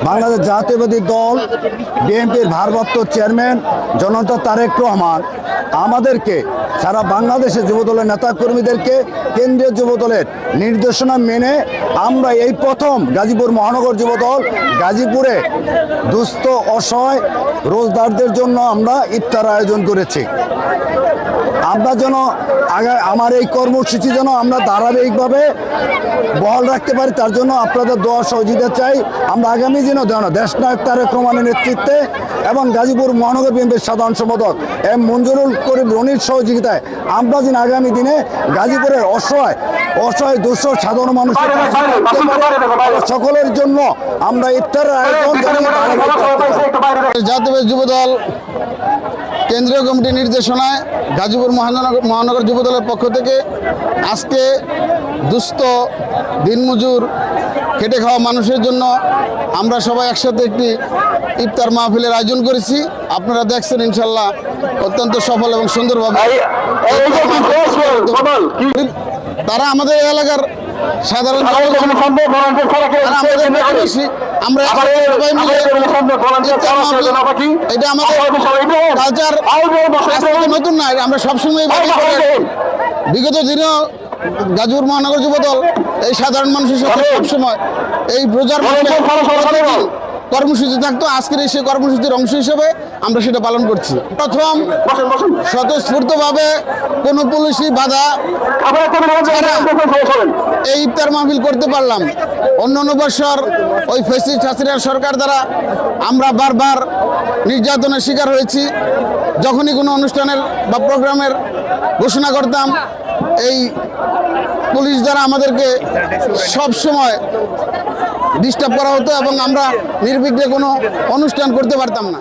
বাংলাদেশ জাতীয়তাবাদী দল বিএনপির ভারপ্রাপ্ত চেয়ারম্যান জনতা তারেক রহমান আমাদেরকে সারা বাংলাদেশের যুবদলের নেতাকর্মীদেরকে কেন্দ্রীয় যুবদলের নির্দেশনা মেনে আমরা এই প্রথম গাজীপুর মহানগর যুবদল গাজীপুরে দুস্থ অসহায় রোজদারদের জন্য আমরা ইফতার আয়োজন করেছি। আমরা যেন আমার এই কর্মসূচি যেন আমরা ধারাবাহিকভাবে বহাল রাখতে পারি, তার জন্য আপনাদের দোয়া সহযোগিতা চাই। আমরা আগামী দিনও যেন দেশনায়ক তারেক রহমানের নেতৃত্বে এবং গাজীপুর মহানগর বিএনপির সাধারণ সম্পাদক এম মঞ্জুরুল করিম রনির সহযোগিতায় আমরা যেন আগামী দিনে গাজীপুরের অসহায় দুঃস্থ সাধারণ মানুষের সকলের জন্য আমরা ইফতারের আয়োজন জাতীয় যুবদল কেন্দ্রীয় কমিটির নির্দেশনায় গাজীপুর মহানগর যুবদলের পক্ষ থেকে আজকে দুস্থ দিনমজুর খেটে খাওয়া মানুষের জন্য আমরা সবাই একসাথে একটি ইফতার মাহফিলের আয়োজন করেছি। আপনারা দেখছেন ইনশাল্লাহ অত্যন্ত সফল এবং সুন্দরভাবে তারা আমাদের এলাকার সাধারণ আমরা সবাই মিলে এটা আমাদের কালচার নতুন নয়, আমরা সবসময় বিগত দিনেও গাজীপুর মহানগর যুবদল এই সাধারণ মানুষের সাথে সবসময় এই রোজার কর্মসূচি থাকতো। আজকের এই সেই কর্মসূচির অংশ হিসেবে আমরা সেটা পালন করছি। প্রথম স্বতঃস্ফূর্তভাবে কোনো পুলিশি বাধা এই ইফতার মাহফিল করতে পারলাম। অন্যান্য বছর ওই ফ্যাসিস্ট হাসিনার সরকার দ্বারা আমরা বারবার নির্যাতনের শিকার হয়েছি। যখনই কোনো অনুষ্ঠানের বা প্রোগ্রামের ঘোষণা করতাম এই পুলিশ দ্বারা আমাদেরকে সব সময় ডিস্টার্ব করা হতো এবং আমরা নির্বিঘ্নে কোনো অনুষ্ঠান করতে পারতাম না।